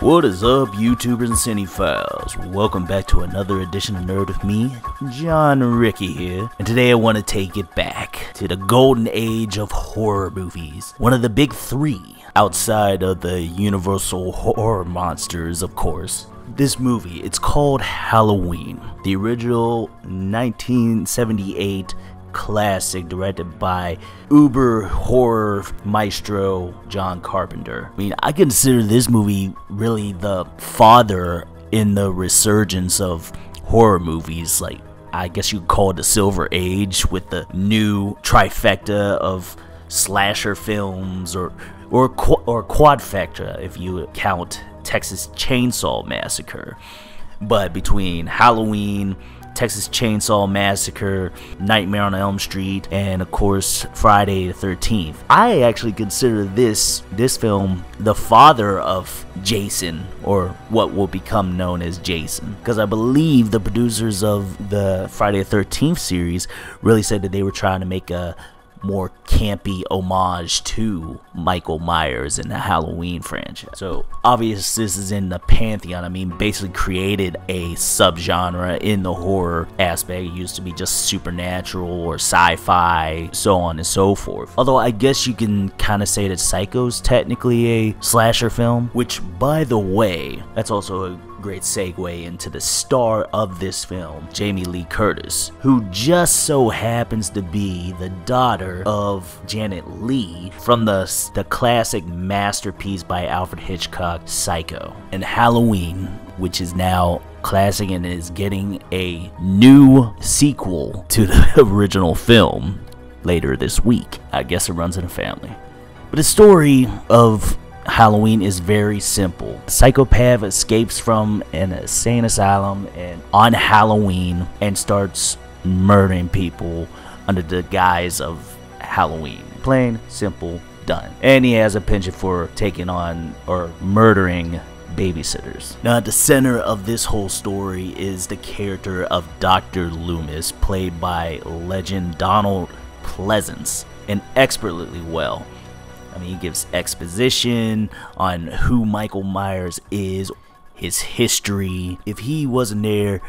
What is up, YouTubers and Cinephiles? Welcome back to another edition of Nerd with me, John Ricky here, and today I want to take it back to the golden age of horror movies. One of the big three, outside of the universal horror monsters, of course. This movie, it's called Halloween, the original 1978 classic directed by uber horror maestro John Carpenter. I mean, I consider this movie really the father in the resurgence of horror movies. Like, I guess you could call it the Silver Age, with the new trifecta of slasher films, or quadfecta if you count Texas Chainsaw Massacre. But between Halloween, Texas Chainsaw Massacre, Nightmare on Elm Street, and of course Friday the 13th, I actually consider this film the father of Jason, or what will become known as Jason, because I believe the producers of the Friday the 13th series really said that they were trying to make a more campy homage to Michael Myers in the Halloween franchise. So obviously this is in the pantheon. I mean, basically created a subgenre in the horror aspect. It used to be just supernatural or sci-fi, so on and so forth. Although I guess you can kind of say that Psycho's technically a slasher film, which, by the way, that's also a great segue into the star of this film, Jamie Lee Curtis, who just so happens to be the daughter of Janet Leigh from the classic masterpiece by Alfred Hitchcock, Psycho. And Halloween, which is now classic and is getting a new sequel to the original film later this week. I guess it runs in a family. But the story of Halloween is very simple. A psychopath escapes from an insane asylum and on Halloween and starts murdering people under the guise of Halloween. Plain, simple, done. And he has a penchant for taking on or murdering babysitters. Now, at the center of this whole story is the character of Dr. Loomis, played by legend Donald Pleasence, and expertly well. I mean, he gives exposition on who Michael Myers is, his history. If he wasn't there,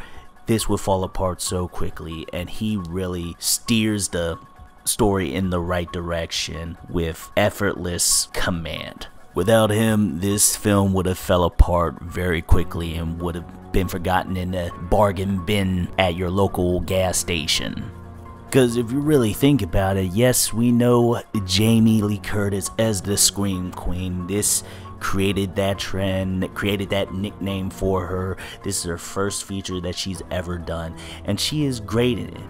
this would fall apart so quickly, and he really steers the story in the right direction with effortless command. Without him, this film would have fell apart very quickly and would have been forgotten in a bargain bin at your local gas station. Because if you really think about it, yes, we know Jamie Lee Curtis as the Scream Queen. This created that trend, created that nickname for her. This is her first feature that she's ever done, and she is great in it.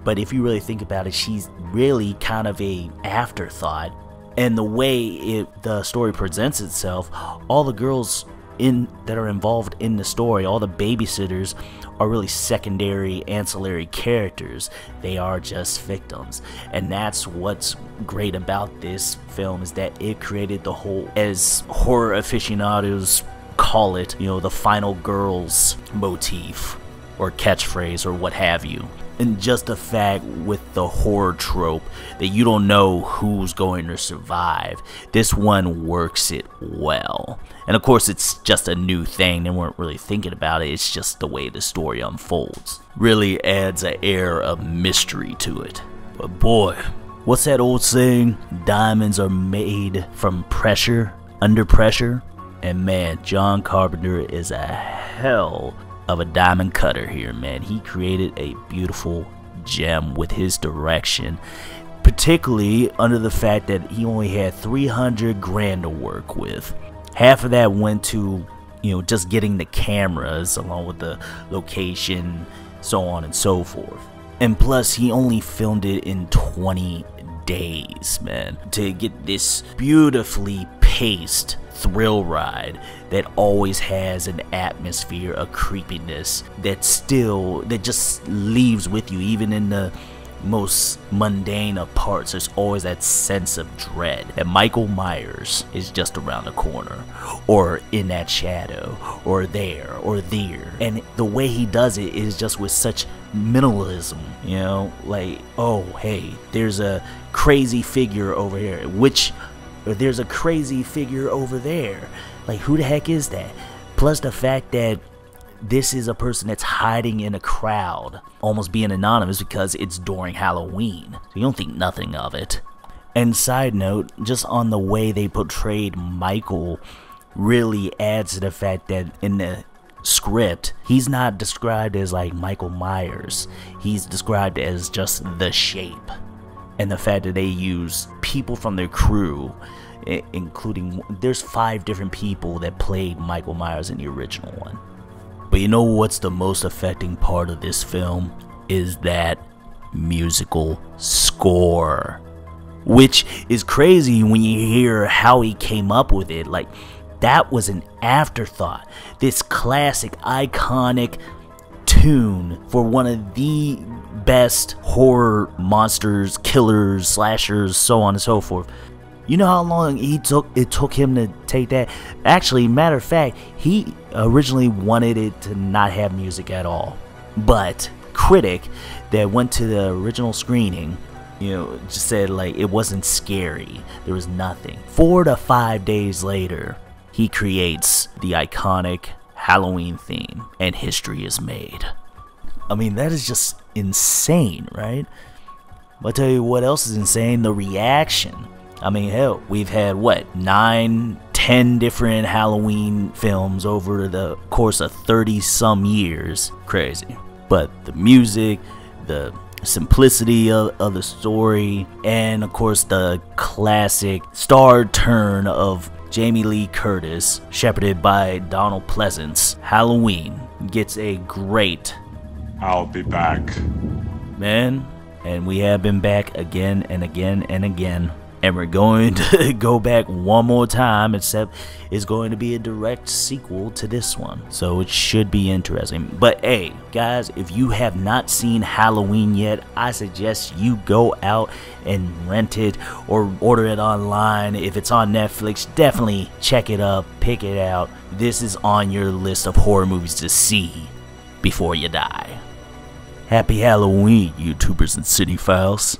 But if you really think about it, she's really kind of a afterthought. And the way the story presents itself, all the girls that are involved in the story, all the babysitters, are really secondary, ancillary characters. They are just victims, and that's what's great about this film, is that it created the whole, as horror aficionados call it, you know, the final girls motif or catchphrase or what have you. And just the fact with the horror trope that you don't know who's going to survive, this one works it well. And of course, it's just a new thing, they weren't really thinking about it, it's just the way the story unfolds. Really adds an air of mystery to it. But boy, what's that old saying? Diamonds are made from pressure, under pressure. And man, John Carpenter is a hell of a diamond cutter here, man. He created a beautiful gem with his direction, particularly under the fact that he only had $300,000 to work with. Half of that went to, you know, just getting the cameras along with the location, so on and so forth. And plus, he only filmed it in 20 days, man, to get this beautifully paced thrill ride that always has an atmosphere of creepiness that just leaves with you even in the most mundane of parts. There's always that sense of dread that Michael Myers is just around the corner, or in that shadow, or there, or there. And the way he does it is just with such minimalism, you know, like, oh hey, there's a crazy figure over here, which Or there's a crazy figure over there. Like, who the heck is that? Plus the fact that this is a person that's hiding in a crowd, almost being anonymous because it's during Halloween. So you don't think nothing of it. And side note, just on the way they portrayed Michael really adds to the fact that in the script, he's not described as like Michael Myers. He's described as just the shape. And the fact that they use people from their crew, including, there's 5 different people that played Michael Myers in the original one. But you know what's the most affecting part of this film? Is that musical score. Which is crazy when you hear how he came up with it. Like, that was an afterthought. This classic, iconic tune for one of the best horror monsters, killers, slashers, so on and so forth. You know how long it took him to take that? Actually, matter of fact, he originally wanted it to not have music at all. But critic that went to the original screening, you know, just said like it wasn't scary. There was nothing. 4 to 5 days later, he creates the iconic Halloween theme, and history is made. I mean, that is just insane, right? I'll tell you what else is insane, the reaction. I mean, hell, we've had, what, 9, 10 different Halloween films over the course of 30-some years. Crazy. But the music, the simplicity of the story, and of course the classic star turn of Jamie Lee Curtis, shepherded by Donald Pleasance, Halloween gets a great "I'll be back," man. And we have been back again and again and again. And we're going to go back one more time, except it's going to be a direct sequel to this one. So it should be interesting. But hey, guys, if you have not seen Halloween yet, I suggest you go out and rent it or order it online. If it's on Netflix, definitely check it up, pick it out. This is on your list of horror movies to see before you die. Happy Halloween, YouTubers and Cinephiles.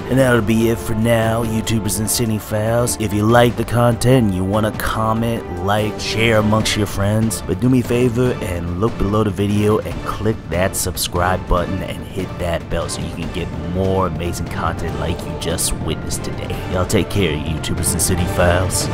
And that'll be it for now, YouTubers and Cinephiles. If you like the content and you want to comment, like, share amongst your friends, but do me a favor and look below the video and click that subscribe button and hit that bell so you can get more amazing content like you just witnessed today. Y'all take care, YouTubers and Cinephiles.